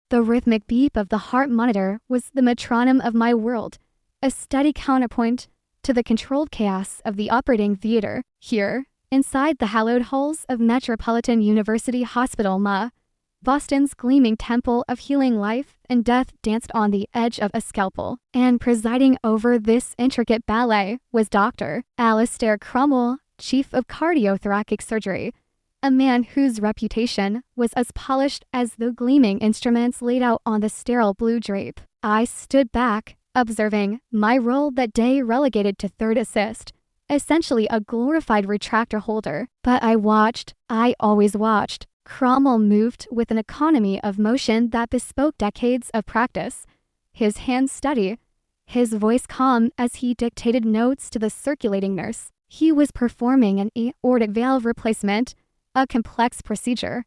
The rhythmic beep of the heart monitor was the metronome of my world, a steady counterpoint to the controlled chaos of the operating theater. Here, inside the hallowed halls of Metropolitan University Hospital MA, Boston's gleaming temple of healing life and death danced on the edge of a scalpel. And presiding over this intricate ballet was Dr. Alistair Cromwell, chief of cardiothoracic surgery, a man whose reputation was as polished as the gleaming instruments laid out on the sterile blue drape. I stood back, observing, my role that day relegated to third assist, essentially a glorified retractor holder. But I always watched. Cromwell moved with an economy of motion that bespoke decades of practice. His hands steady, his voice calm as he dictated notes to the circulating nurse. He was performing an aortic valve replacement, a complex procedure,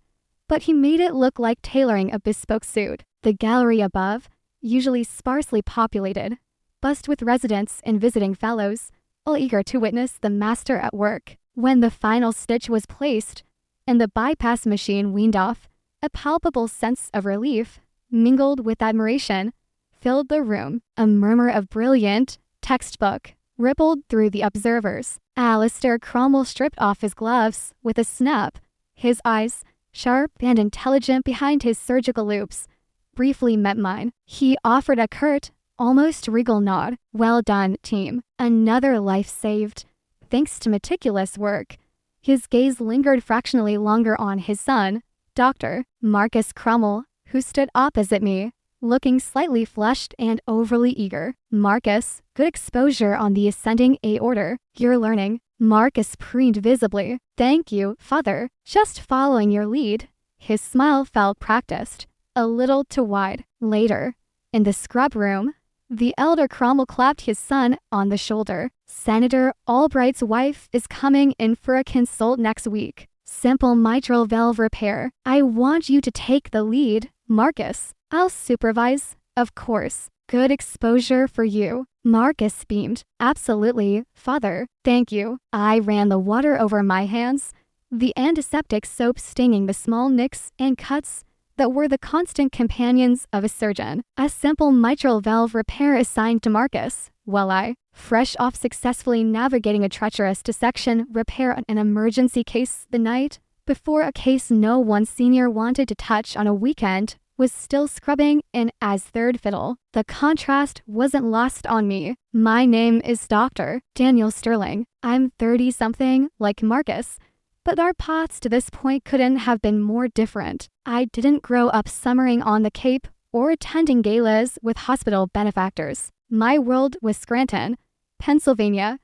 but he made it look like tailoring a bespoke suit. The gallery above, usually sparsely populated, buzzed with residents and visiting fellows, all eager to witness the master at work. When the final stitch was placed and the bypass machine weaned off, a palpable sense of relief, mingled with admiration, filled the room. A murmur of brilliant textbook rippled through the observers. Alistair Cromwell stripped off his gloves with a snap. His eyes, sharp and intelligent behind his surgical loops, briefly met mine. He offered a curt, almost regal nod. Well done, team. Another life saved, thanks to meticulous work. His gaze lingered fractionally longer on his son, Dr. Marcus Cromwell, who stood opposite me, looking slightly flushed and overly eager. Marcus, good exposure on the ascending aorta. You're learning. Marcus preened visibly. Thank you, father. Just following your lead. His smile felt practiced, a little too wide. Later, in the scrub room, the elder Cromwell clapped his son on the shoulder. Senator Albright's wife is coming in for a consult next week. Simple mitral valve repair. I want you to take the lead, Marcus. I'll supervise, of course. Good exposure for you. Marcus beamed. Absolutely, father. Thank you. I ran the water over my hands, the antiseptic soap stinging the small nicks and cuts that were the constant companions of a surgeon. A simple mitral valve repair assigned to Marcus, while I, fresh off successfully navigating a treacherous dissection, repair an emergency case the night before a case no one senior wanted to touch on a weekend, was still scrubbing in as third fiddle. The contrast wasn't lost on me. My name is Dr. Daniel Sterling. I'm 30-something, like Marcus, but our paths to this point couldn't have been more different. I didn't grow up summering on the Cape or attending galas with hospital benefactors. My world was Scranton, Pennsylvania,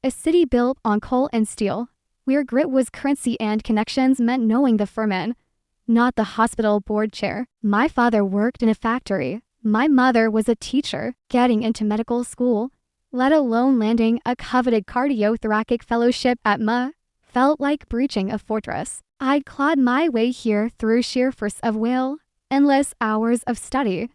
a city built on coal and steel, where grit was currency and connections meant knowing the foreman, not the hospital board chair. My father worked in a factory. My mother was a teacher. Getting into medical school, let alone landing a coveted cardiothoracic fellowship at MA, felt like breaching a fortress. I'd clawed my way here through sheer force of will, endless hours of study,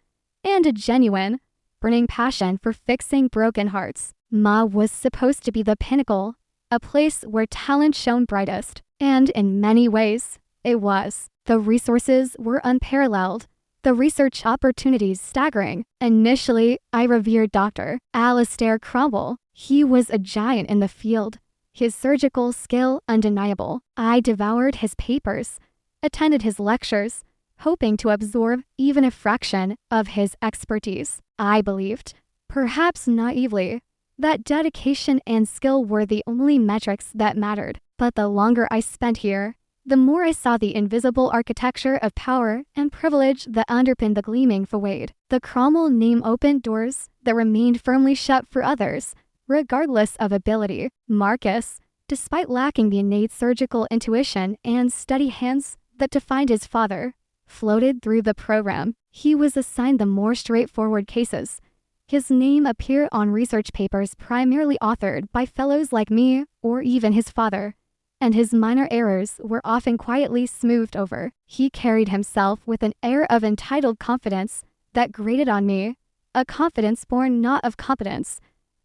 and a genuine, burning passion for fixing broken hearts. MA was supposed to be the pinnacle, a place where talent shone brightest, and in many ways, it was. The resources were unparalleled, the research opportunities staggering. Initially, I revered Dr. Alistair Cromwell. He was a giant in the field, his surgical skill undeniable. I devoured his papers, attended his lectures, hoping to absorb even a fraction of his expertise. I believed, perhaps naively, that dedication and skill were the only metrics that mattered. But the longer I spent here, the more I saw the invisible architecture of power and privilege that underpinned the gleaming facade. The Cromwell name opened doors that remained firmly shut for others, regardless of ability. Marcus, despite lacking the innate surgical intuition and steady hands that defined his father, floated through the program. He was assigned the more straightforward cases. His name appeared on research papers primarily authored by fellows like me or even his father, and his minor errors were often quietly smoothed over. He carried himself with an air of entitled confidence that grated on me, a confidence born not of competence,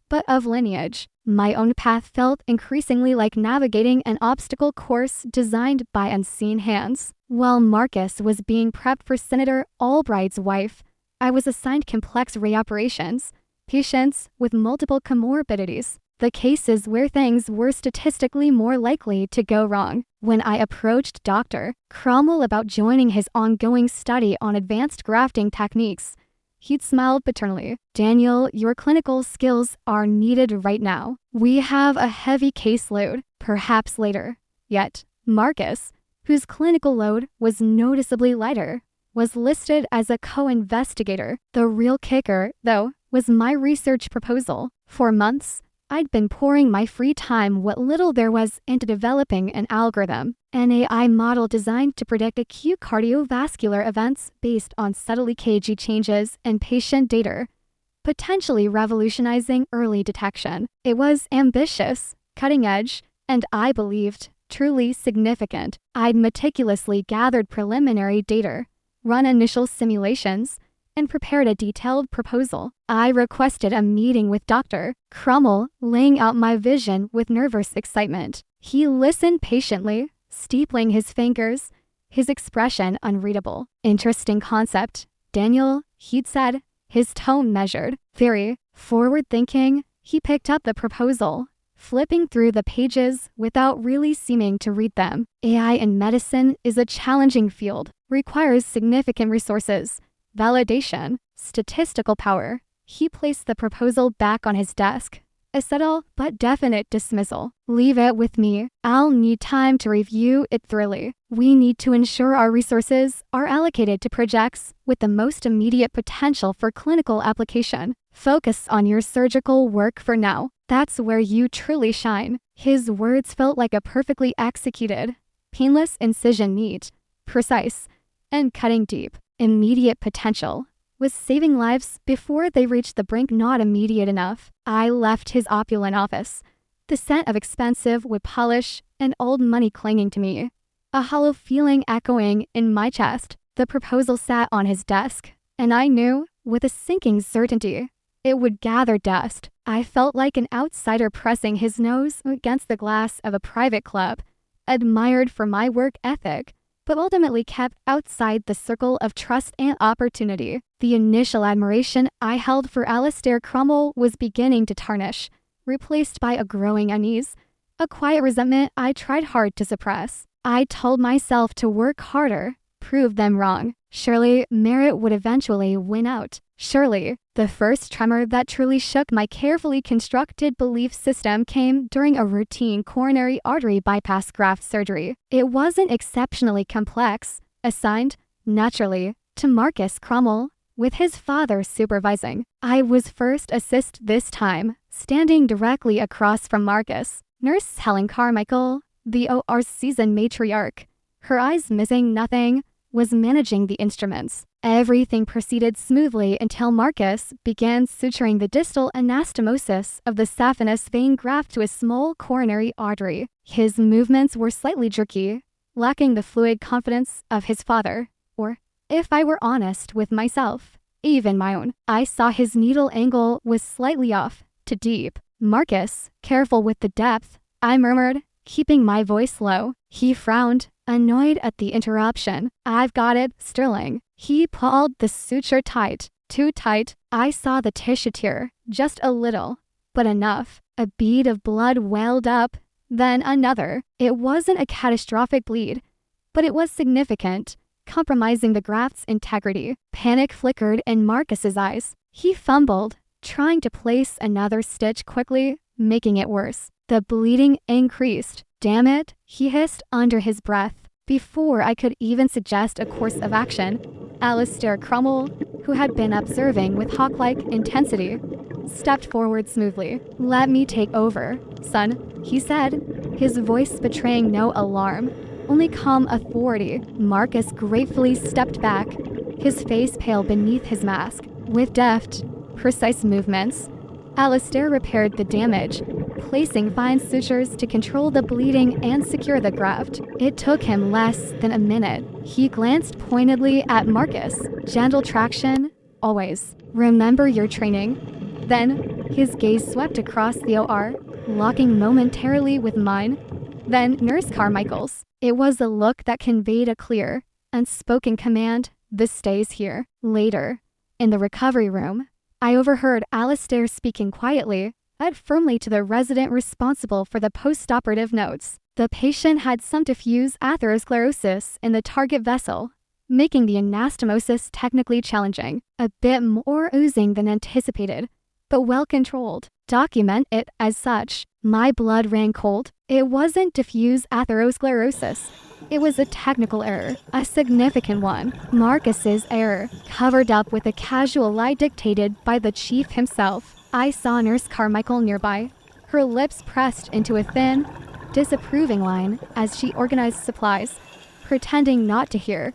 but of lineage. My own path felt increasingly like navigating an obstacle course designed by unseen hands. While Marcus was being prepped for Senator Albright's wife, I was assigned complex reoperations, patients with multiple comorbidities, the cases where things were statistically more likely to go wrong. When I approached Dr. Cromwell about joining his ongoing study on advanced grafting techniques, he'd smiled paternally. "Daniel, your clinical skills are needed right now. We have a heavy caseload, perhaps later." Yet, Marcus, whose clinical load was noticeably lighter, was listed as a co-investigator. The real kicker, though, was my research proposal. For months, I'd been pouring my free time, what little there was, into developing an algorithm, an AI model designed to predict acute cardiovascular events based on subtle EKG changes in patient data, potentially revolutionizing early detection. It was ambitious, cutting edge, and I believed truly significant. I'd meticulously gathered preliminary data, run initial simulations, and prepared a detailed proposal. I requested a meeting with Dr. Cromwell, laying out my vision with nervous excitement. He listened patiently, steepling his fingers, his expression unreadable. "Interesting concept, Daniel," he'd said, his tone measured. Very forward-thinking, he picked up the proposal, flipping through the pages without really seeming to read them. "AI in medicine is a challenging field, requires significant resources, validation, statistical power." He placed the proposal back on his desk, a subtle but definite dismissal. "Leave it with me. I'll need time to review it thoroughly. We need to ensure our resources are allocated to projects with the most immediate potential for clinical application. Focus on your surgical work for now. That's where you truly shine." His words felt like a perfectly executed, painless incision, neat, precise, and cutting deep. Immediate potential was saving lives before they reached the brink. Not immediate enough. I left his opulent office, the scent of expensive wood polish and old money clinging to me, a hollow feeling echoing in my chest. The proposal sat on his desk, and I knew, with a sinking certainty, it would gather dust. I felt like an outsider pressing his nose against the glass of a private club, admired for my work ethic, but ultimately kept outside the circle of trust and opportunity. The initial admiration I held for Alistair Cromwell was beginning to tarnish, replaced by a growing unease, a quiet resentment I tried hard to suppress. I told myself to work harder, prove them wrong. Surely merit would eventually win out. Surely. The first tremor that truly shook my carefully constructed belief system came during a routine coronary artery bypass graft surgery. It wasn't exceptionally complex, assigned, naturally, to Marcus Cromwell, with his father supervising. I was first assist this time, standing directly across from Marcus. Nurse Helen Carmichael, the OR's seasoned matriarch, her eyes missing nothing, was managing the instruments. Everything proceeded smoothly until Marcus began suturing the distal anastomosis of the saphenous vein graft to a small coronary artery. His movements were slightly jerky, lacking the fluid confidence of his father, or, if I were honest with myself, even my own. I saw his needle angle was slightly off, to deep. "Marcus, careful with the depth," I murmured, keeping my voice low. He frowned, annoyed at the interruption. "I've got it, Sterling." He pulled the suture tight, too tight. I saw the tissue tear, just a little, but enough. A bead of blood welled up, then another. It wasn't a catastrophic bleed, but it was significant, compromising the graft's integrity. Panic flickered in Marcus's eyes. He fumbled, trying to place another stitch quickly, making it worse. The bleeding increased. "Damn it," he hissed under his breath. Before I could even suggest a course of action, Alistair Cromwell, who had been observing with hawk-like intensity, stepped forward smoothly. "Let me take over, son," he said, his voice betraying no alarm, only calm authority. Marcus gratefully stepped back, his face pale beneath his mask. With deft, precise movements, Alistair repaired the damage, placing fine sutures to control the bleeding and secure the graft. It took him less than a minute. He glanced pointedly at Marcus. "Gentle traction, always. Remember your training." Then, His gaze swept across the OR, locking momentarily with mine. Then Nurse Carmichael's. It was a look that conveyed a clear, unspoken command. This stays here. Later, in the recovery room, I overheard Alistair speaking quietly, but firmly to the resident responsible for the post-operative notes. The patient had some diffuse atherosclerosis in the target vessel, making the anastomosis technically challenging, a bit more oozing than anticipated, but well controlled. Document it as such. My blood ran cold. It wasn't diffuse atherosclerosis. It was a technical error, a significant one. Marcus's error, covered up with a casual lie dictated by the chief himself. I saw Nurse Carmichael nearby, her lips pressed into a thin, disapproving line as she organized supplies, pretending not to hear.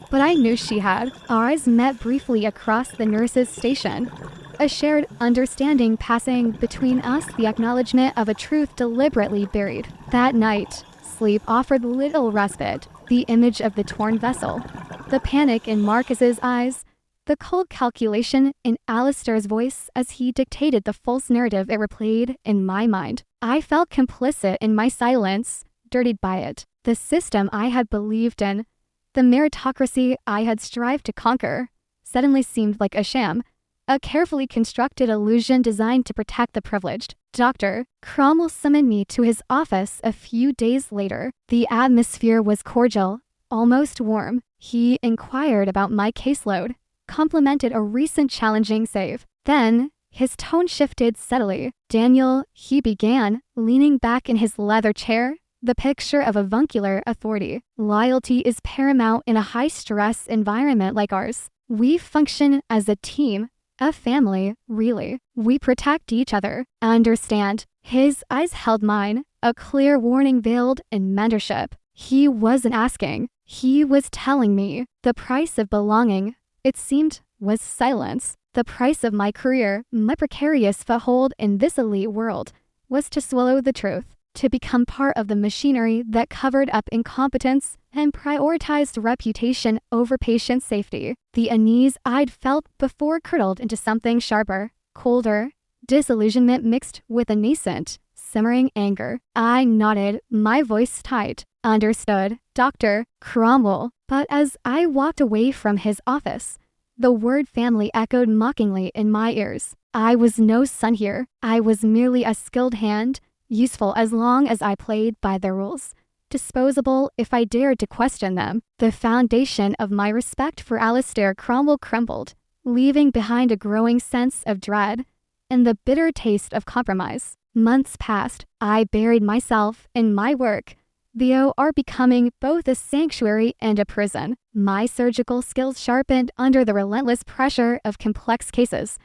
But I knew she had. Our eyes met briefly across the nurse's station, a shared understanding passing between us, the acknowledgement of a truth deliberately buried. That night, sleep offered little respite. The image of the torn vessel, the panic in Marcus's eyes, the cold calculation in Alistair's voice as he dictated the false narrative it replayed in my mind. I felt complicit in my silence, dirtied by it. The system I had believed in, the meritocracy I had strived to conquer, suddenly seemed like a sham, a carefully constructed illusion designed to protect the privileged. Dr. Cromwell summoned me to his office a few days later. The atmosphere was cordial, almost warm. He inquired about my caseload, complimented a recent challenging save. Then, his tone shifted subtly. "Daniel," he began, leaning back in his leather chair, the picture of avuncular authority. "Loyalty is paramount in a high-stress environment like ours. We function as a team, a family, really. We protect each other. Understand?" His eyes held mine, a clear warning veiled in mentorship. He wasn't asking. He was telling me. The price of belonging, it seemed, was silence. The price of my career, my precarious foothold in this elite world, was to swallow the truth, to become part of the machinery that covered up incompetence and prioritized reputation over patient safety. The unease I'd felt before curdled into something sharper, colder, disillusionment mixed with a nascent, simmering anger. I nodded, my voice tight. "Understood, Dr. Cromwell." But as I walked away from his office, the word family echoed mockingly in my ears. I was no son here. I was merely a skilled hand, useful as long as I played by the rules, disposable if I dared to question them. The foundation of my respect for Alistair Cromwell crumbled, leaving behind a growing sense of dread and the bitter taste of compromise. Months passed. I buried myself in my work, the OR becoming both a sanctuary and a prison. My surgical skills sharpened under the relentless pressure of complex cases,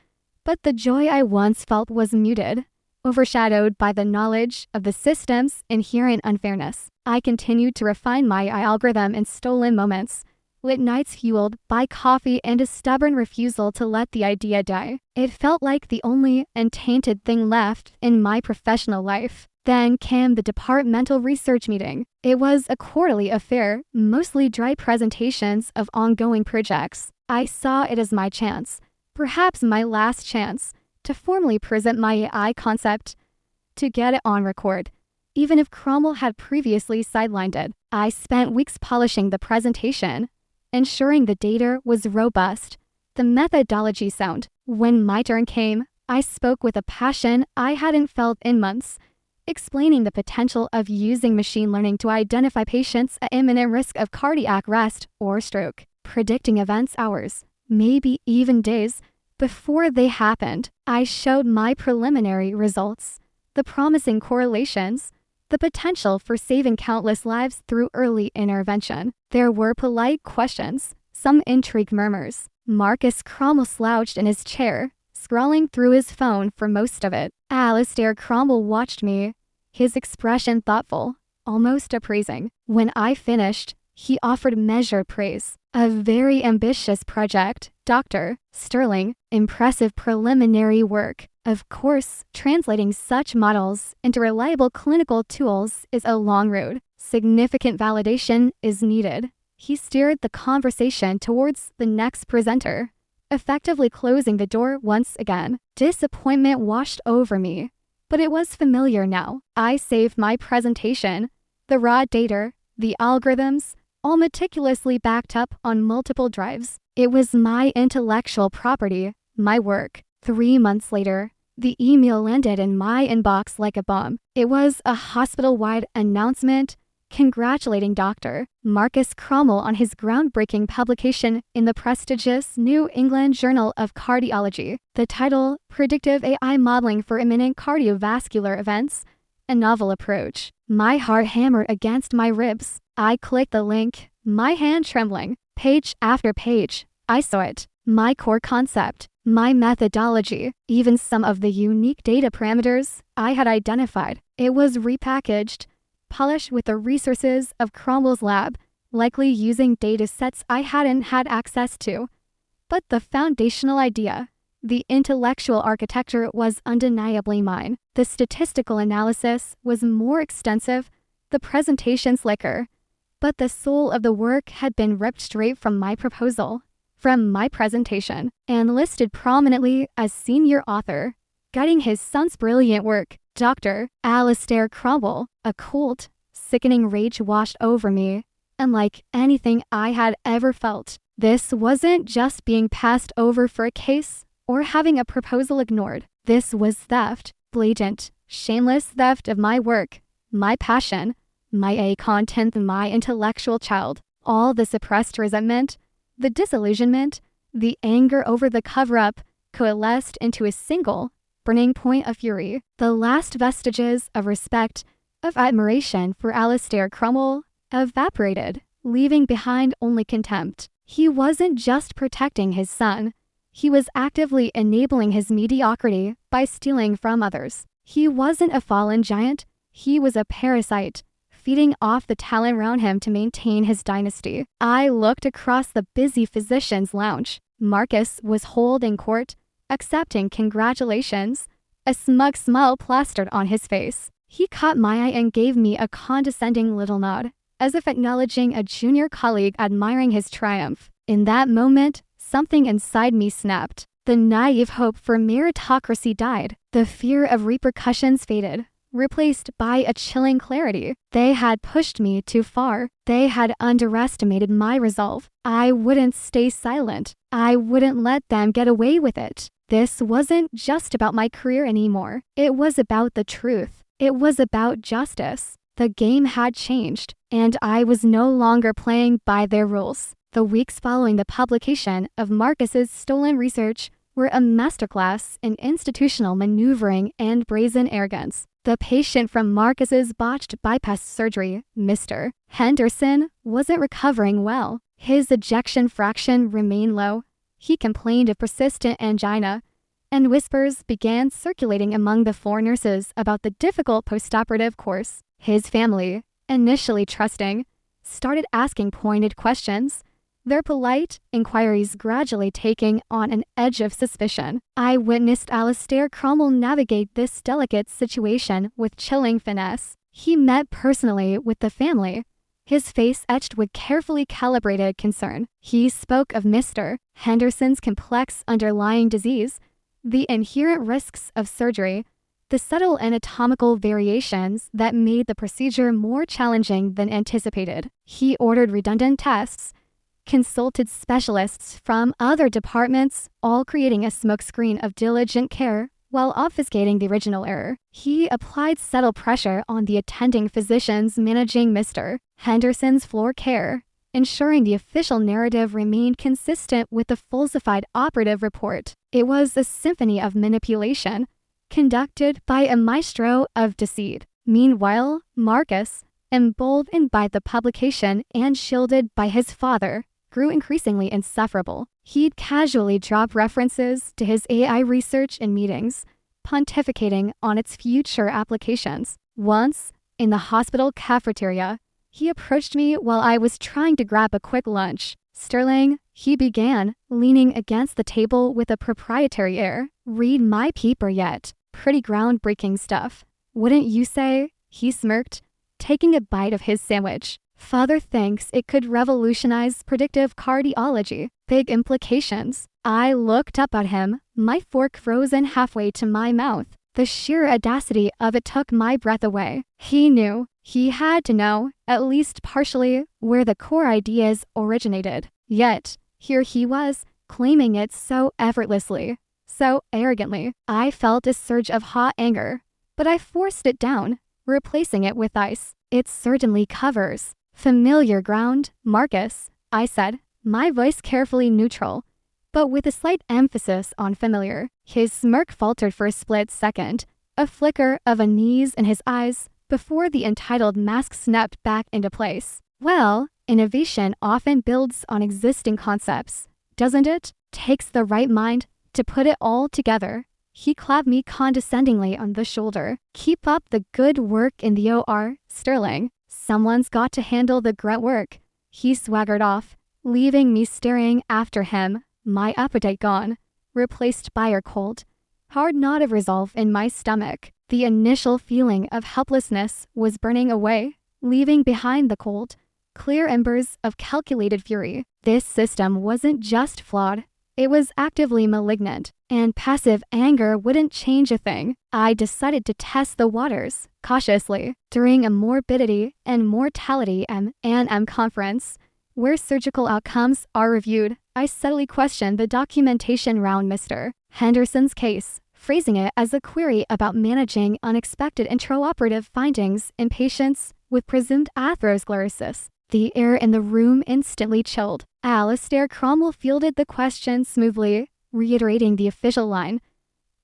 but the joy I once felt was muted, overshadowed by the knowledge of the system's inherent unfairness. I continued to refine my algorithm in stolen moments, lit nights fueled by coffee and a stubborn refusal to let the idea die. It felt like the only untainted thing left in my professional life. Then came the departmental research meeting. It was a quarterly affair, mostly dry presentations of ongoing projects. I saw it as my chance, perhaps my last chance, to formally present my AI concept, to get it on record. Even if Cromwell had previously sidelined it, I spent weeks polishing the presentation, ensuring the data was robust, the methodology sound. When my turn came, I spoke with a passion I hadn't felt in months, explaining the potential of using machine learning to identify patients at imminent risk of cardiac arrest or stroke, predicting events hours, maybe even days, before they happened. I showed my preliminary results, the promising correlations, the potential for saving countless lives through early intervention. There were polite questions, some intrigued murmurs. Marcus Cromwell slouched in his chair, scrolling through his phone for most of it. Alistair Cromwell watched me, his expression thoughtful, almost appraising. When I finished, he offered measured praise. "A very ambitious project, Dr. Sterling. Impressive preliminary work. Of course, translating such models into reliable clinical tools is a long road. Significant validation is needed." He steered the conversation towards the next presenter, effectively closing the door once again. Disappointment washed over me, but it was familiar now. I saved my presentation, the raw data, the algorithms, all meticulously backed up on multiple drives. It was my intellectual property, my work. 3 months later, the email landed in my inbox like a bomb. It was a hospital-wide announcement congratulating Dr. Marcus Cromwell on his groundbreaking publication in the prestigious New England Journal of Cardiology. The title, Predictive AI Modeling for Imminent Cardiovascular Events, a Novel Approach. My heart hammered against my ribs. I clicked the link, my hand trembling. Page after page, I saw it. My core concept, my methodology, even some of the unique data parameters I had identified. It was repackaged, polished with the resources of Cromwell's lab, likely using data sets I hadn't had access to. But the foundational idea, the intellectual architecture, was undeniably mine. The statistical analysis was more extensive, the presentation slicker, but the soul of the work had been ripped straight from my proposal, from my presentation, and listed prominently as senior author, guiding his son's brilliant work, Dr. Alistair Cromwell. A cold, sickening rage washed over me, unlike anything I had ever felt. This wasn't just being passed over for a case or having a proposal ignored. This was theft, blatant, shameless theft of my work, my passion, my A content, my intellectual child. All the suppressed resentment, the disillusionment, the anger over the cover-up coalesced into a single, burning point of fury. The last vestiges of respect, of admiration for Alistair Cromwell evaporated, leaving behind only contempt. He wasn't just protecting his son. He was actively enabling his mediocrity by stealing from others. He wasn't a fallen giant. He was a parasite, feeding off the talent around him to maintain his dynasty. I looked across the busy physician's lounge. Marcus was holed in court, accepting congratulations, a smug smile plastered on his face. He caught my eye and gave me a condescending little nod, as if acknowledging a junior colleague admiring his triumph. In that moment, something inside me snapped. The naive hope for meritocracy died. The fear of repercussions faded, replaced by a chilling clarity. They had pushed me too far. They had underestimated my resolve. I wouldn't stay silent. I wouldn't let them get away with it. This wasn't just about my career anymore. It was about the truth. It was about justice. The game had changed, and I was no longer playing by their rules. The weeks following the publication of Marcus's stolen research were a masterclass in institutional maneuvering and brazen arrogance. The patient from Marcus's botched bypass surgery, Mr. Henderson, wasn't recovering well. His ejection fraction remained low. He complained of persistent angina, and whispers began circulating among the floor nurses about the difficult postoperative course. His family, initially trusting, started asking pointed questions, their polite inquiries gradually taking on an edge of suspicion. I witnessed Alistair Cromwell navigate this delicate situation with chilling finesse. He met personally with the family, his face etched with carefully calibrated concern. He spoke of Mr. Henderson's complex underlying disease, the inherent risks of surgery, the subtle anatomical variations that made the procedure more challenging than anticipated. He ordered redundant tests, consulted specialists from other departments, all creating a smokescreen of diligent care while obfuscating the original error. He applied subtle pressure on the attending physicians managing Mr. Henderson's floor care, ensuring the official narrative remained consistent with the falsified operative report. It was a symphony of manipulation, conducted by a maestro of deceit. Meanwhile, Marcus, emboldened by the publication and shielded by his father, grew increasingly insufferable. He'd casually drop references to his AI research in meetings, pontificating on its future applications. Once, in the hospital cafeteria, he approached me while I was trying to grab a quick lunch. "Sterling," he began, leaning against the table with a proprietary air. "Read my paper yet? Pretty groundbreaking stuff, wouldn't you say?" He smirked, taking a bite of his sandwich. "Father thinks it could revolutionize predictive cardiology. Big implications." I looked up at him, my fork frozen halfway to my mouth. The sheer audacity of it took my breath away. He knew, he had to know, at least partially, where the core ideas originated. Yet, here he was, claiming it so effortlessly, so arrogantly. I felt a surge of hot anger, but I forced it down, replacing it with ice. It certainly covers familiar ground, Marcus, I said, my voice carefully neutral, but with a slight emphasis on familiar. His smirk faltered for a split second, a flicker of unease in his eyes, before the entitled mask snapped back into place. Well, innovation often builds on existing concepts, doesn't it? Takes the right mind to put it all together. He clapped me condescendingly on the shoulder. Keep up the good work in the OR, Sterling. Someone's got to handle the grunt work. He swaggered off, leaving me staring after him, my appetite gone, replaced by a cold, hard knot of resolve in my stomach. The initial feeling of helplessness was burning away, leaving behind the cold, clear embers of calculated fury. This system wasn't just flawed, it was actively malignant, and passive anger wouldn't change a thing. I decided to test the waters, cautiously, during a morbidity and mortality M&M conference, where surgical outcomes are reviewed. I subtly questioned the documentation around Mr. Henderson's case, phrasing it as a query about managing unexpected intraoperative findings in patients with presumed atherosclerosis. The air in the room instantly chilled. Alistair Cromwell fielded the question smoothly, reiterating the official line.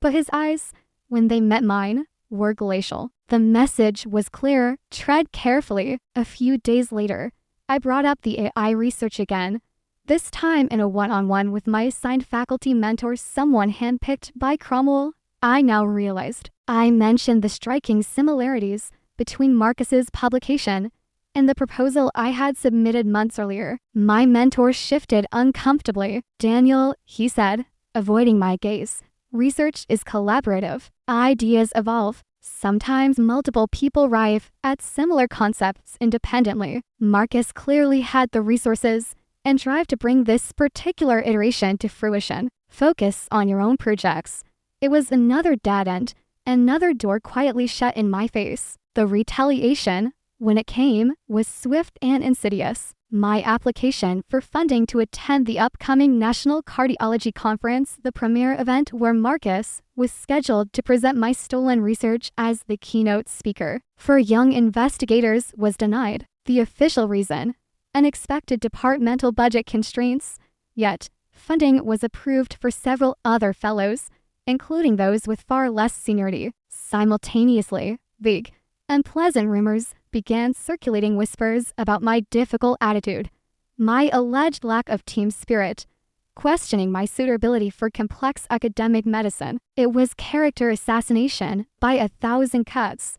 But his eyes, when they met mine, were glacial. The message was clear: tread carefully. A few days later, I brought up the AI research again, this time in a one-on-one with my assigned faculty mentor, someone handpicked by Cromwell. I now realized I mentioned the striking similarities between Marcus's publication and the proposal I had submitted months earlier. My mentor shifted uncomfortably. Daniel, he said, avoiding my gaze, research is collaborative. Ideas evolve. Sometimes multiple people arrive at similar concepts independently. Marcus clearly had the resources and drive to bring this particular iteration to fruition. Focus on your own projects. It was another dead end, another door quietly shut in my face. The retaliation, when it came, was swift and insidious. My application for funding to attend the upcoming National Cardiology Conference, the premier event where Marcus was scheduled to present my stolen research as the keynote speaker for young investigators, was denied. The official reason: unexpected departmental budget constraints. Yet, funding was approved for several other fellows, including those with far less seniority. Simultaneously, vague, unpleasant rumors began circulating, whispers about my difficult attitude, my alleged lack of team spirit, questioning my suitability for complex academic medicine. It was character assassination by 1,000 cuts,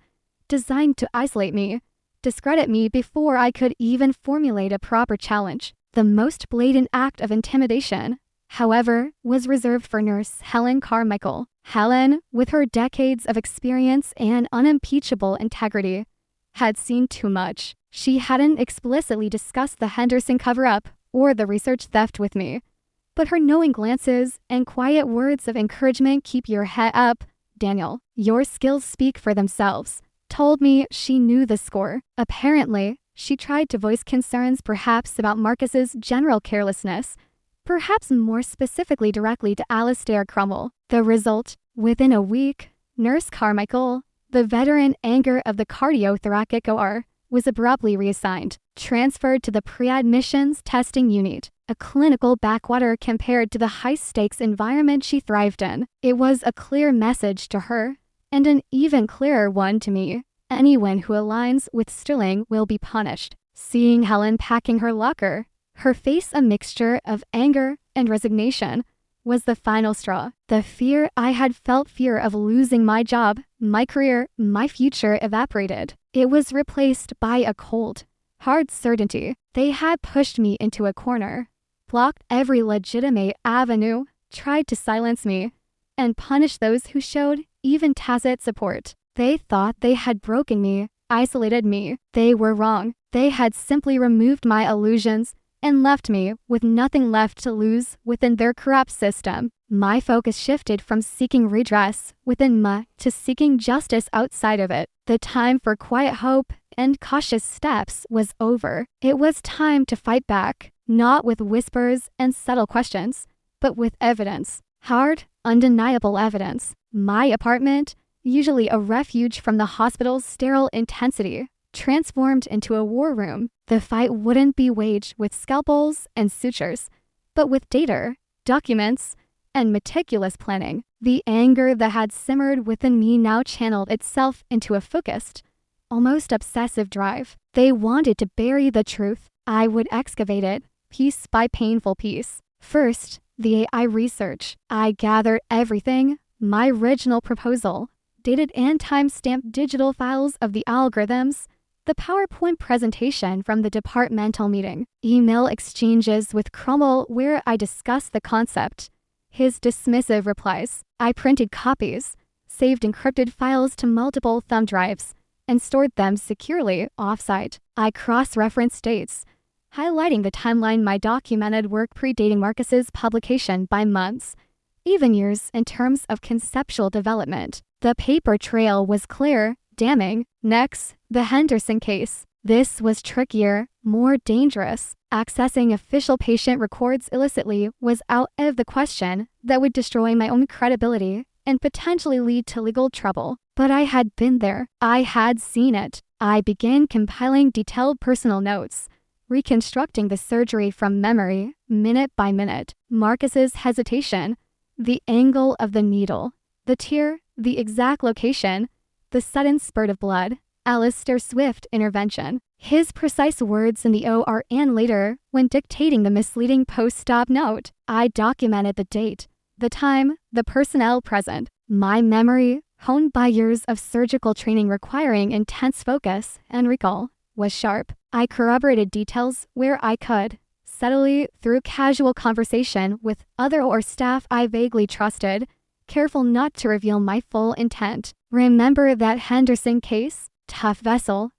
designed to isolate me, discredit me before I could even formulate a proper challenge. The most blatant act of intimidation, however, was reserved for Nurse Helen Carmichael. Helen, with her decades of experience and unimpeachable integrity, had seen too much. She hadn't explicitly discussed the Henderson cover-up or the research theft with me, but her knowing glances and quiet words of encouragement, "Keep your head up, Daniel, your skills speak for themselves," told me she knew the score. Apparently, she tried to voice concerns perhaps about Marcus's general carelessness, perhaps more specifically directly to Alistair Cromwell. The result: within a week, Nurse Carmichael, the veteran anchor of the cardiothoracic OR, was abruptly reassigned, transferred to the pre-admissions testing unit, a clinical backwater compared to the high-stakes environment she thrived in. It was a clear message to her, and an even clearer one to me: anyone who aligns with Sterling will be punished. Seeing Helen packing her locker, her face a mixture of anger and resignation, was the final straw. The fear I had felt, fear of losing my job, my career, my future, evaporated. It was replaced by a cold, hard certainty. They had pushed me into a corner, blocked every legitimate avenue, tried to silence me, and punish those who showed even tacit support. They thought they had broken me, isolated me. They were wrong. They had simply removed my illusions, and left me with nothing left to lose within their corrupt system. My focus shifted from seeking redress within MA to seeking justice outside of it. The time for quiet hope and cautious steps was over. It was time to fight back, not with whispers and subtle questions, but with evidence. Hard, undeniable evidence. My apartment, usually a refuge from the hospital's sterile intensity, transformed into a war room. The fight wouldn't be waged with scalpels and sutures, but with data, documents, and meticulous planning. The anger that had simmered within me now channeled itself into a focused, almost obsessive drive. They wanted to bury the truth. I would excavate it, piece by painful piece. First, the AI research. I gathered everything, my original proposal, dated and time-stamped digital files of the algorithms, the PowerPoint presentation from the departmental meeting, email exchanges with Cromwell where I discussed the concept, his dismissive replies. I printed copies, saved encrypted files to multiple thumb drives, and stored them securely off-site. I cross-referenced dates, highlighting the timeline my documented work predating Marcus's publication by months, even years in terms of conceptual development. The paper trail was clear, damning. Next, the Henderson case. This was trickier, more dangerous. Accessing official patient records illicitly was out of the question. That would destroy my own credibility and potentially lead to legal trouble. But I had been there. I had seen it. I began compiling detailed personal notes, reconstructing the surgery from memory, minute by minute. Marcus's hesitation, the angle of the needle, the tear, the exact location, the sudden spurt of blood, Alistair Swift intervention. His precise words in the OR and later, when dictating the misleading post-op note. I documented the date, the time, the personnel present. My memory, honed by years of surgical training requiring intense focus and recall, was sharp. I corroborated details where I could, subtly through casual conversation with other OR staff I vaguely trusted, careful not to reveal my full intent. Remember that Henderson case? Tough vessel.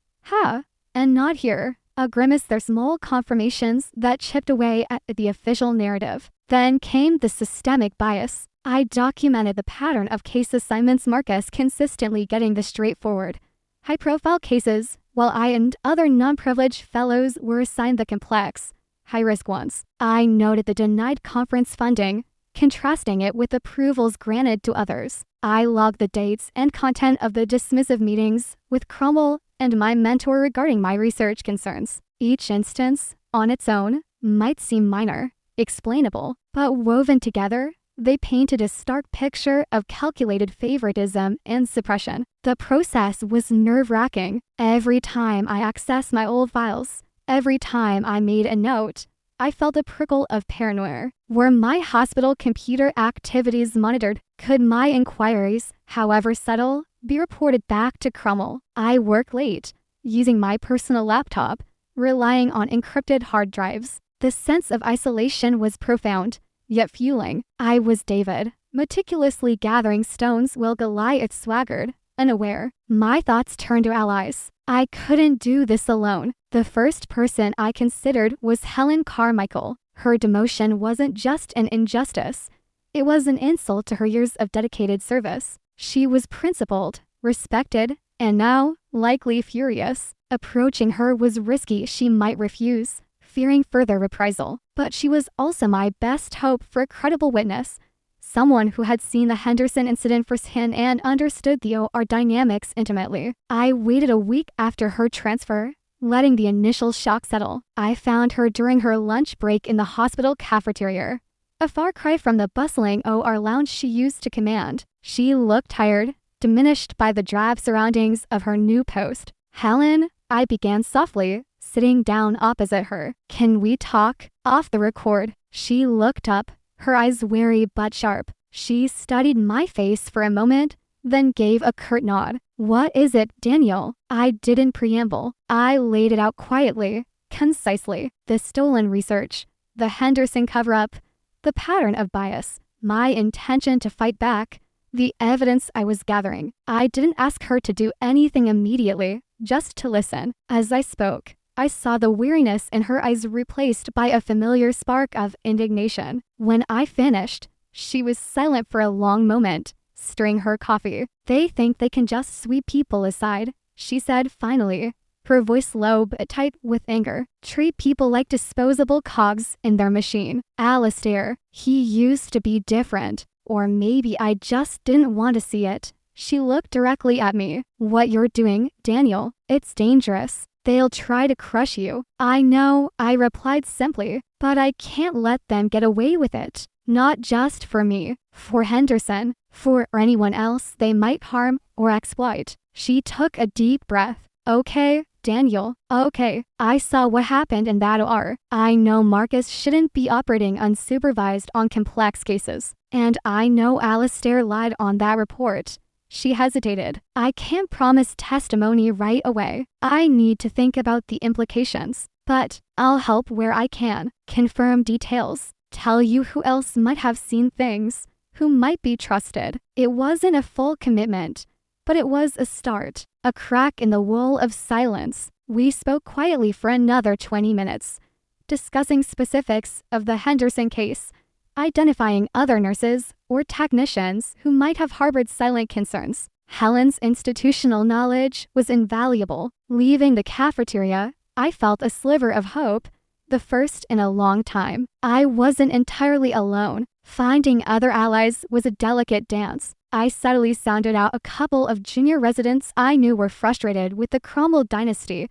And not here. A grimace. Their small confirmations that chipped away at the official narrative. Then came the systemic bias. I documented the pattern of case assignments, Marcus consistently getting the straightforward, high-profile cases, while I and other non-privileged fellows were assigned the complex, high-risk ones. I noted the denied conference funding, contrasting it with approvals granted to others. I logged the dates and content of the dismissive meetings with Cromwell and my mentor regarding my research concerns. Each instance, on its own, might seem minor, explainable, but woven together, they painted a stark picture of calculated favoritism and suppression. The process was nerve-wracking. Every time I accessed my old files, every time I made a note, I felt a prickle of paranoia. Were my hospital computer activities monitored? Could my inquiries, however subtle, be reported back to Cromwell? I worked late, using my personal laptop, relying on encrypted hard drives. The sense of isolation was profound, yet fueling. I was David, meticulously gathering stones while Goliath swaggered, unaware. My thoughts turned to allies. I couldn't do this alone. The first person I considered was Helen Carmichael. Her demotion wasn't just an injustice. It was an insult to her years of dedicated service. She was principled, respected, and now, likely furious. Approaching her was risky. She might refuse, fearing further reprisal. But she was also my best hope for a credible witness, someone who had seen the Henderson incident firsthand and understood the OR dynamics intimately. I waited a week after her transfer, letting the initial shock settle. I found her during her lunch break in the hospital cafeteria, a far cry from the bustling OR lounge she used to command. She looked tired, diminished by the drab surroundings of her new post. "Helen," I began softly, sitting down opposite her. "Can we talk?" Off the record. She looked up, her eyes wary but sharp. She studied my face for a moment, then gave a curt nod. "What is it, Daniel?" I didn't preamble. I laid it out quietly, concisely. The stolen research, the Henderson cover-up, the pattern of bias, my intention to fight back, the evidence I was gathering. I didn't ask her to do anything immediately, just to listen. As I spoke, I saw the weariness in her eyes replaced by a familiar spark of indignation. When I finished, she was silent for a long moment, stirring her coffee. "They think they can just sweep people aside," she said finally, her voice low but tight with anger. "Treat people like disposable cogs in their machine. Alistair, he used to be different. Or maybe I just didn't want to see it." She looked directly at me. "What you're doing, Daniel, it's dangerous. They'll try to crush you." "I know," I replied simply, "but I can't let them get away with it. Not just for me, for Henderson, for anyone else they might harm or exploit." She took a deep breath. "Okay, Daniel, okay. I saw what happened in that OR. I know Marcus shouldn't be operating unsupervised on complex cases. And I know Alistair lied on that report." She hesitated. "I can't promise testimony right away. I need to think about the implications. But I'll help where I can, confirm details, tell you who else might have seen things, who might be trusted." It wasn't a full commitment, but it was a start, a crack in the wall of silence. We spoke quietly for another 20 minutes, discussing specifics of the Henderson case, identifying other nurses or technicians who might have harbored silent concerns. Helen's institutional knowledge was invaluable. Leaving the cafeteria, I felt a sliver of hope, the first in a long time. I wasn't entirely alone. Finding other allies was a delicate dance. I subtly sounded out a couple of junior residents I knew were frustrated with the Cromwell dynasty,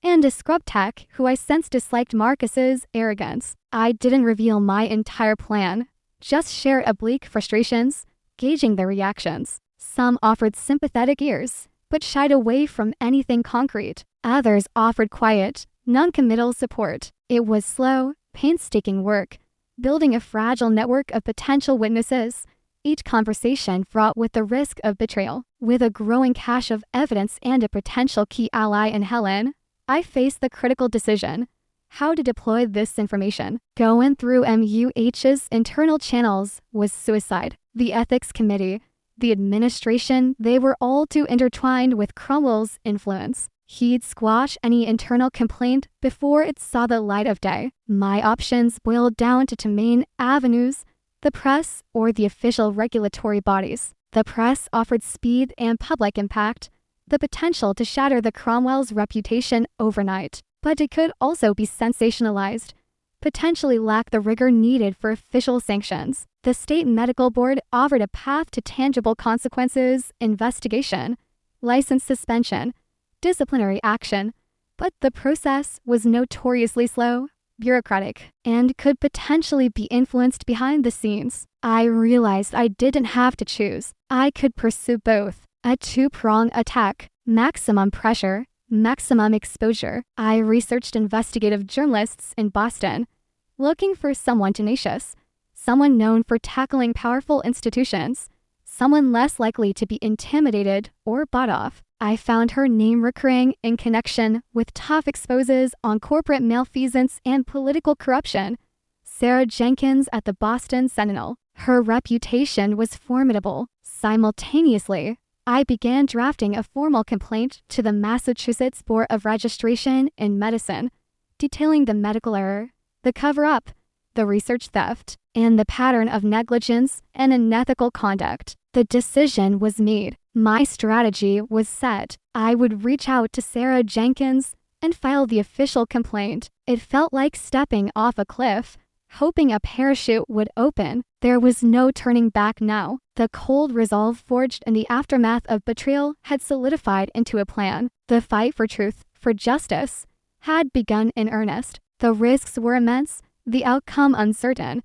and a scrub tech who I sensed disliked Marcus's arrogance. I didn't reveal my entire plan, just shared oblique frustrations, gauging their reactions. Some offered sympathetic ears, but shied away from anything concrete. Others offered quiet, non-committal support. It was slow, painstaking work, building a fragile network of potential witnesses, each conversation fraught with the risk of betrayal. With a growing cache of evidence and a potential key ally in Helen, I faced the critical decision: how to deploy this information. Going through MUH's internal channels was suicide. The ethics committee, the administration, they were all too intertwined with Cromwell's influence. He'd squash any internal complaint before it saw the light of day. My options boiled down to two main avenues: the press or the official regulatory bodies. The press offered speed and public impact, the potential to shatter the Cromwell's reputation overnight. But it could also be sensationalized, potentially lack the rigor needed for official sanctions. The state medical board offered a path to tangible consequences: investigation, license suspension, disciplinary action. But the process was notoriously slow, bureaucratic, and could potentially be influenced behind the scenes. I realized I didn't have to choose. I could pursue both. A two-pronged attack: maximum pressure, maximum exposure. I researched investigative journalists in Boston, looking for someone tenacious, someone known for tackling powerful institutions, someone less likely to be intimidated or bought off. I found her name recurring in connection with tough exposes on corporate malfeasance and political corruption: Sarah Jenkins at the Boston Sentinel. Her reputation was formidable. Simultaneously, I began drafting a formal complaint to the Massachusetts Board of Registration in Medicine, detailing the medical error, the cover-up, the research theft, and the pattern of negligence and unethical conduct. The decision was made. My strategy was set. I would reach out to Sarah Jenkins and file the official complaint. It felt like stepping off a cliff, hoping a parachute would open. There was no turning back now. The cold resolve forged in the aftermath of betrayal had solidified into a plan. The fight for truth, for justice, had begun in earnest. The risks were immense, the outcome uncertain.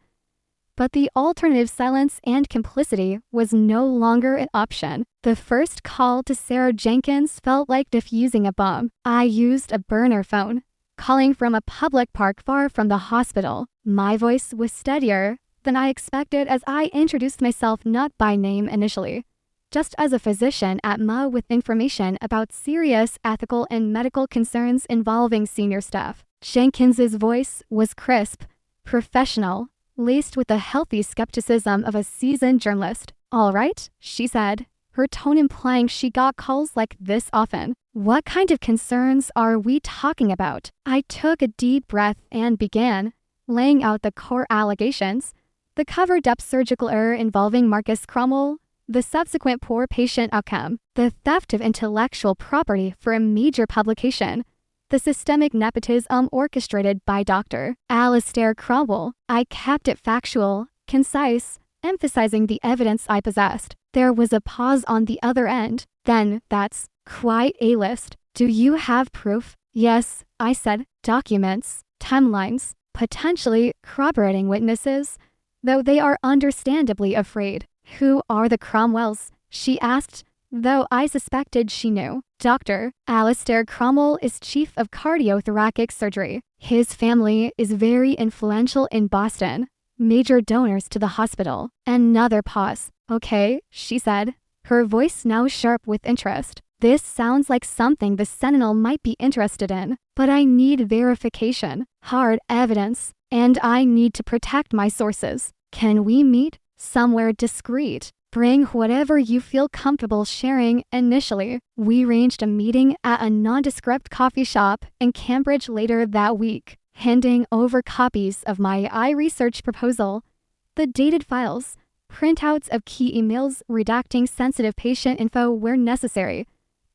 But the alternative, silence and complicity, was no longer an option. The first call to Sarah Jenkins felt like defusing a bomb. I used a burner phone, calling from a public park far from the hospital. My voice was steadier than I expected as I introduced myself not by name initially, just as a physician at MA with information about serious ethical and medical concerns involving senior staff. Jenkins's voice was crisp, professional, laced with the healthy skepticism of a seasoned journalist. "All right," she said, her tone implying she got calls like this often. What kind of concerns are we talking about? I took a deep breath and began laying out the core allegations: the covered-up surgical error involving Marcus Cromwell, the subsequent poor patient outcome, the theft of intellectual property for a major publication, the systemic nepotism orchestrated by Dr. Alistair Cromwell. I kept it factual, concise, emphasizing the evidence I possessed. There was a pause on the other end. Then, that's quite a list. Do you have proof? Yes, I said. Documents, timelines, potentially corroborating witnesses, though they are understandably afraid. Who are the Cromwells? She asked, though I suspected she knew. Dr. Alistair Cromwell is chief of cardiothoracic surgery. His family is very influential in Boston, major donors to the hospital. Another pause. Okay, she said, her voice now sharp with interest. This sounds like something the Sentinel might be interested in, but I need verification, hard evidence, and I need to protect my sources. Can we meet somewhere discreet? Bring whatever you feel comfortable sharing initially. We arranged a meeting at a nondescript coffee shop in Cambridge later that week, handing over copies of my research proposal, the dated files, printouts of key emails redacting sensitive patient info where necessary,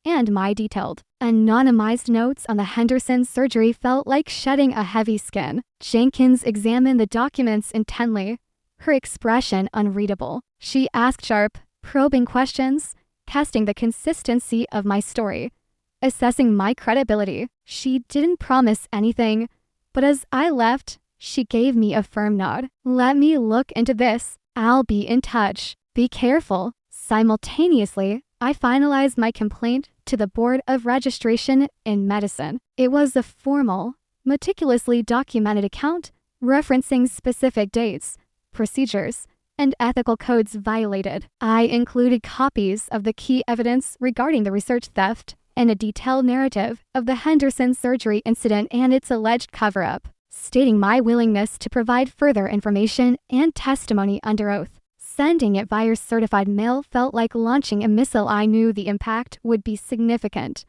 and my detailed, anonymized notes on the Henderson surgery felt like shedding a heavy skin. Jenkins examined the documents intently, her expression unreadable. She asked sharp, probing questions, testing the consistency of my story, assessing my credibility. She didn't promise anything, but as I left, she gave me a firm nod. Let me look into this. I'll be in touch. Be careful. Simultaneously, I finalized my complaint to the Board of Registration in Medicine. It was a formal, meticulously documented account referencing specific dates, procedures, and ethical codes violated. I included copies of the key evidence regarding the research theft and a detailed narrative of the Henderson surgery incident and its alleged cover-up, stating my willingness to provide further information and testimony under oath. Sending it via certified mail felt like launching a missile. I knew the impact would be significant,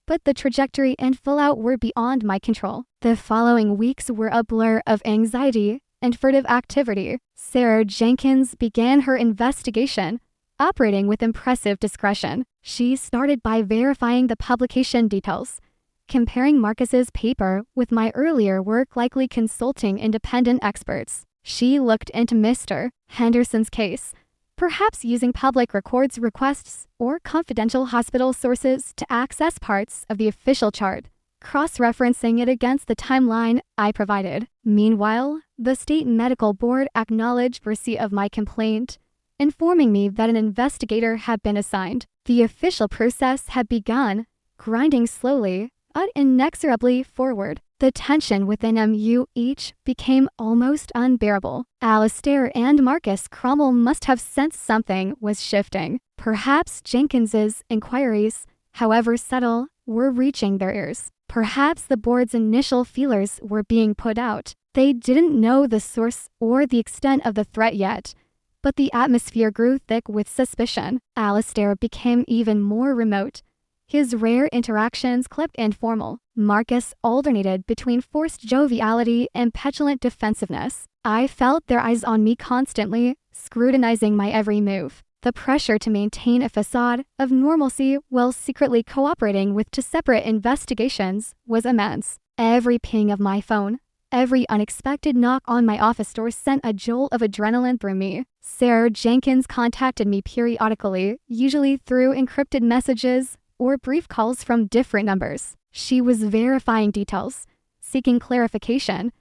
but the trajectory and fallout were beyond my control. The following weeks were a blur of anxiety and furtive activity. Sarah Jenkins began her investigation, operating with impressive discretion. She started by verifying the publication details, comparing Marcus's paper with my earlier work, likely consulting independent experts. She looked into Mr. Henderson's case, perhaps using public records requests or confidential hospital sources to access parts of the official chart, cross-referencing it against the timeline I provided. Meanwhile, the state medical board acknowledged receipt of my complaint, informing me that an investigator had been assigned. The official process had begun, grinding slowly but inexorably forward. The tension within MUH became almost unbearable. Alistair and Marcus Cromwell must have sensed something was shifting. Perhaps Jenkins's inquiries, however subtle, were reaching their ears. Perhaps the board's initial feelers were being put out. They didn't know the source or the extent of the threat yet, but the atmosphere grew thick with suspicion. Alistair became even more remote, his rare interactions clipped and formal. Marcus alternated between forced joviality and petulant defensiveness. I felt their eyes on me constantly, scrutinizing my every move. The pressure to maintain a facade of normalcy while secretly cooperating with two separate investigations was immense. Every ping of my phone, every unexpected knock on my office door sent a jolt of adrenaline through me. Sarah Jenkins contacted me periodically, usually through encrypted messages or brief calls from different numbers. She was verifying details, seeking clarification,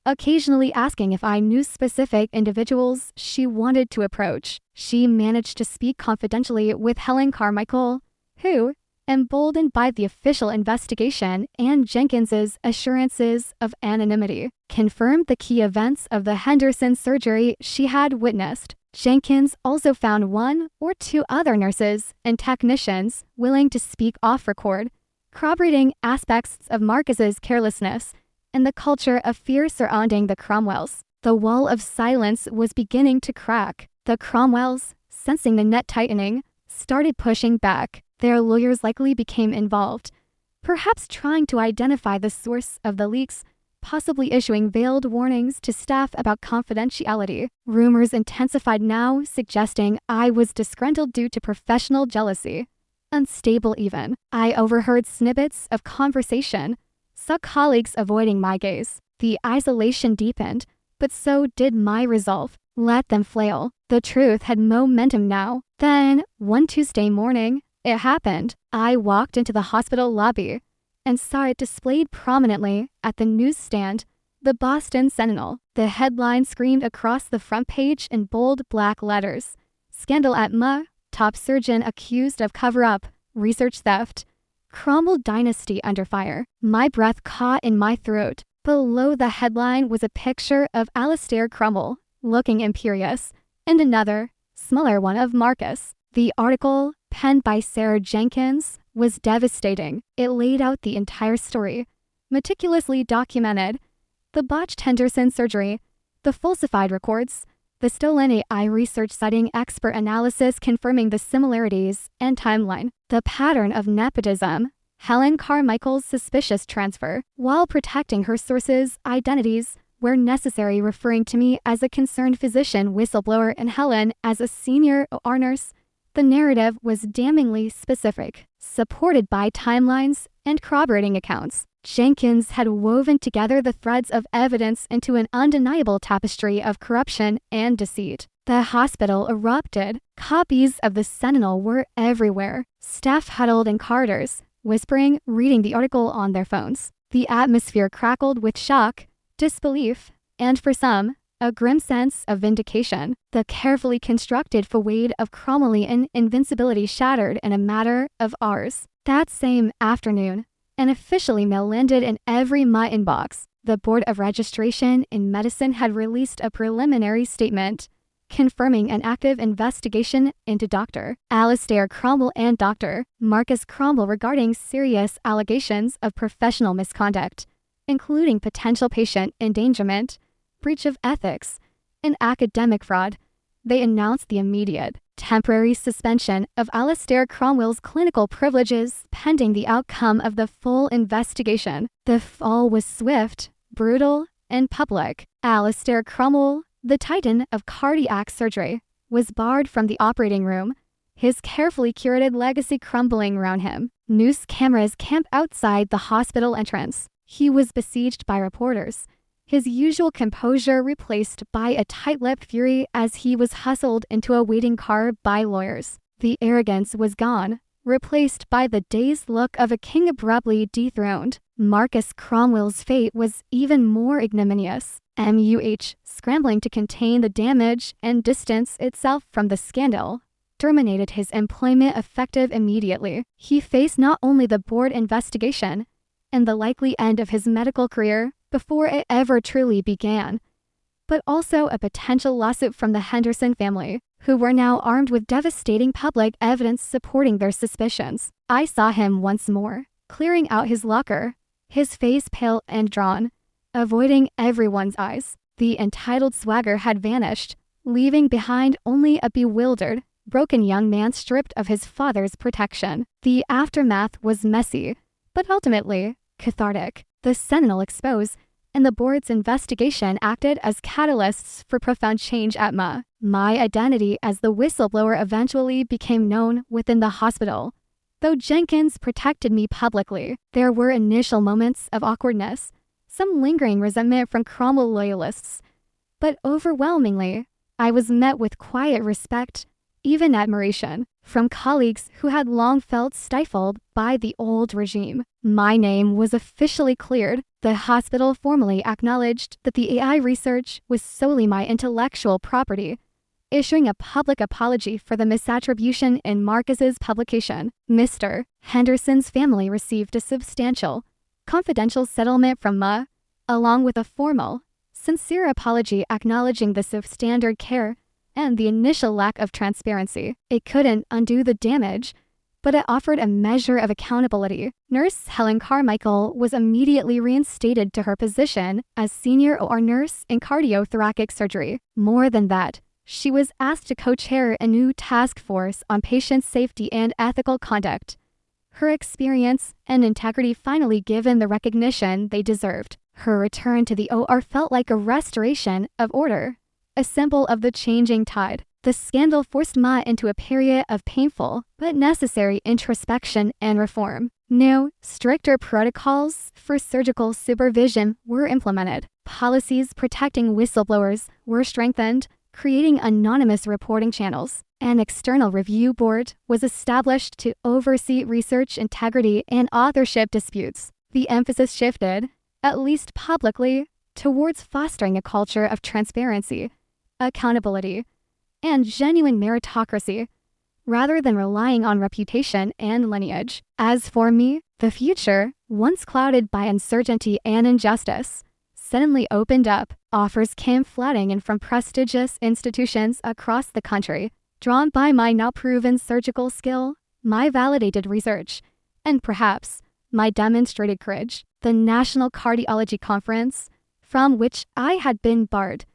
occasionally asking if I knew specific individuals she wanted to approach. She managed to speak confidentially with Helen Carmichael, who, emboldened by the official investigation and Jenkins's assurances of anonymity, confirmed the key events of the Henderson surgery she had witnessed. Jenkins also found one or two other nurses and technicians willing to speak off record, corroborating aspects of Marcus's carelessness and the culture of fear surrounding the Cromwells. The wall of silence was beginning to crack. The Cromwells, sensing the net tightening, started pushing back. Their lawyers likely became involved, perhaps trying to identify the source of the leaks, possibly issuing veiled warnings to staff about confidentiality. Rumors intensified now, suggesting I was disgruntled due to professional jealousy. Unstable even. I overheard snippets of conversation, saw colleagues avoiding my gaze. The isolation deepened, but so did my resolve. Let them flail. The truth had momentum now. Then, one Tuesday morning, it happened. I walked into the hospital lobby and saw it displayed prominently at the newsstand, the Boston Sentinel. The headline screamed across the front page in bold black letters. Scandal at MA, top surgeon accused of cover-up, research theft. Cromwell dynasty under fire. My breath caught in my throat. Below the headline was a picture of Alistair Cromwell, looking imperious, and another, smaller one of Marcus. The article, penned by Sarah Jenkins, was devastating. It laid out the entire story, meticulously documented. The botched Henderson surgery, the falsified records, the stolen AI research citing expert analysis confirming the similarities and timeline, the pattern of nepotism, Helen Carmichael's suspicious transfer, while protecting her sources' identities where necessary, referring to me as a concerned physician whistleblower and Helen as a senior OR nurse. The narrative was damningly specific, supported by timelines and corroborating accounts. Jenkins had woven together the threads of evidence into an undeniable tapestry of corruption and deceit. The hospital erupted. Copies of the Sentinel were everywhere. Staff huddled in corridors, whispering, reading the article on their phones. The atmosphere crackled with shock, disbelief, and for some, a grim sense of vindication. The carefully constructed facade of Cromwellian invincibility shattered in a matter of hours. That same afternoon, an official email landed in every MA inbox. The Board of Registration in Medicine had released a preliminary statement confirming an active investigation into Dr. Alistair Cromwell and Dr. Marcus Cromwell regarding serious allegations of professional misconduct, including potential patient endangerment, breach of ethics, and academic fraud. They announced the immediate, temporary suspension of Alistair Cromwell's clinical privileges pending the outcome of the full investigation. The fall was swift, brutal, and public. Alistair Cromwell, the titan of cardiac surgery, was barred from the operating room, his carefully curated legacy crumbling around him. News cameras camped outside the hospital entrance. He was besieged by reporters, his usual composure replaced by a tight-lipped fury as he was hustled into a waiting car by lawyers. The arrogance was gone, replaced by the dazed look of a king abruptly dethroned. Marcus Cromwell's fate was even more ignominious. MUH, scrambling to contain the damage and distance itself from the scandal, terminated his employment effective immediately. He faced not only the board investigation and the likely end of his medical career before it ever truly began, but also a potential lawsuit from the Henderson family, who were now armed with devastating public evidence supporting their suspicions. I saw him once more, clearing out his locker, his face pale and drawn, avoiding everyone's eyes. The entitled swagger had vanished, leaving behind only a bewildered, broken young man stripped of his father's protection. The aftermath was messy, but ultimately cathartic. The Sentinel exposed, and the board's investigation acted as catalysts for profound change at MA. My identity as the whistleblower eventually became known within the hospital. Though Jenkins protected me publicly, there were initial moments of awkwardness, some lingering resentment from Cromwell loyalists, but overwhelmingly, I was met with quiet respect, even admiration, from colleagues who had long felt stifled by the old regime. My name was officially cleared. The hospital formally acknowledged that the AI research was solely my intellectual property, issuing a public apology for the misattribution in Marcus's publication. Mr. Henderson's family received a substantial, confidential settlement from MA, along with a formal, sincere apology acknowledging the substandard care and the initial lack of transparency. It couldn't undo the damage, but it offered a measure of accountability. Nurse Helen Carmichael was immediately reinstated to her position as senior OR nurse in cardiothoracic surgery. More than that, she was asked to co-chair a new task force on patient safety and ethical conduct. Her experience and integrity finally given the recognition they deserved. Her return to the OR felt like a restoration of order, a symbol of the changing tide. The scandal forced Ma into a period of painful but necessary introspection and reform. New, stricter protocols for surgical supervision were implemented. Policies protecting whistleblowers were strengthened, creating anonymous reporting channels. An external review board was established to oversee research integrity and authorship disputes. The emphasis shifted, at least publicly, towards fostering a culture of transparency, accountability, and genuine meritocracy, rather than relying on reputation and lineage. As for me, the future, once clouded by uncertainty and injustice, suddenly opened up. Offers came flooding in from prestigious institutions across the country, drawn by my now proven surgical skill, my validated research, and perhaps my demonstrated courage. The National Cardiology Conference, from which I had been barred,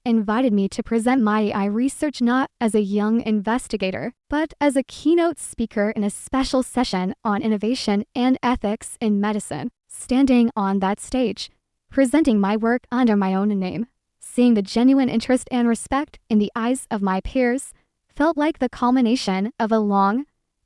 invited me to present my AI research not as a young investigator, but as a keynote speaker in a special session on innovation and ethics in medicine. Standing on that stage, presenting my work under my own name, seeing the genuine interest and respect in the eyes of my peers, felt like the culmination of a long,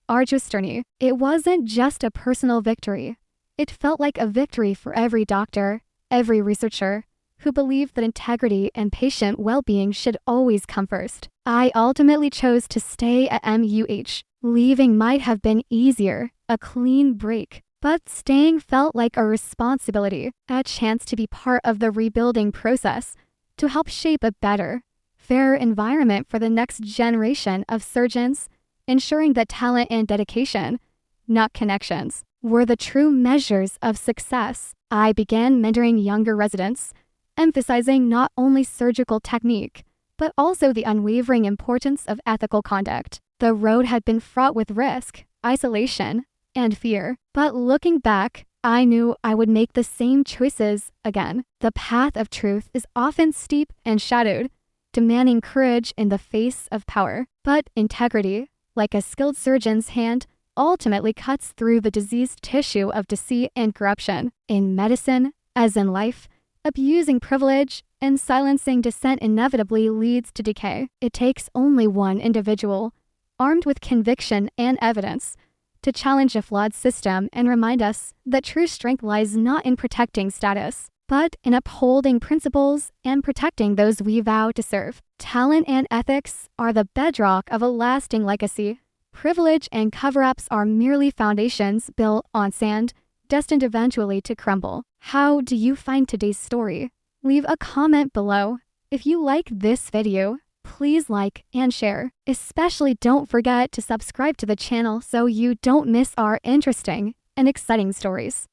arduous journey. It wasn't just a personal victory. It felt like a victory for every doctor, every researcher, who believed that integrity and patient well-being should always come first. I ultimately chose to stay at MUH. Leaving might have been easier, a clean break, but staying felt like a responsibility, a chance to be part of the rebuilding process, to help shape a better, fairer environment for the next generation of surgeons, ensuring that talent and dedication, not connections, were the true measures of success. I began mentoring younger residents, emphasizing not only surgical technique, but also the unwavering importance of ethical conduct. The road had been fraught with risk, isolation, and fear, but looking back, I knew I would make the same choices again. The path of truth is often steep and shadowed, demanding courage in the face of power, but integrity, like a skilled surgeon's hand, ultimately cuts through the diseased tissue of deceit and corruption. In medicine, as in life, abusing privilege and silencing dissent inevitably leads to decay. It takes only one individual, armed with conviction and evidence, to challenge a flawed system and remind us that true strength lies not in protecting status, but in upholding principles and protecting those we vow to serve. Talent and ethics are the bedrock of a lasting legacy. Privilege and cover-ups are merely foundations built on sand, destined eventually to crumble. How do you find today's story? Leave a comment below. If you like this video, please like and share. Especially don't forget to subscribe to the channel so you don't miss our interesting and exciting stories.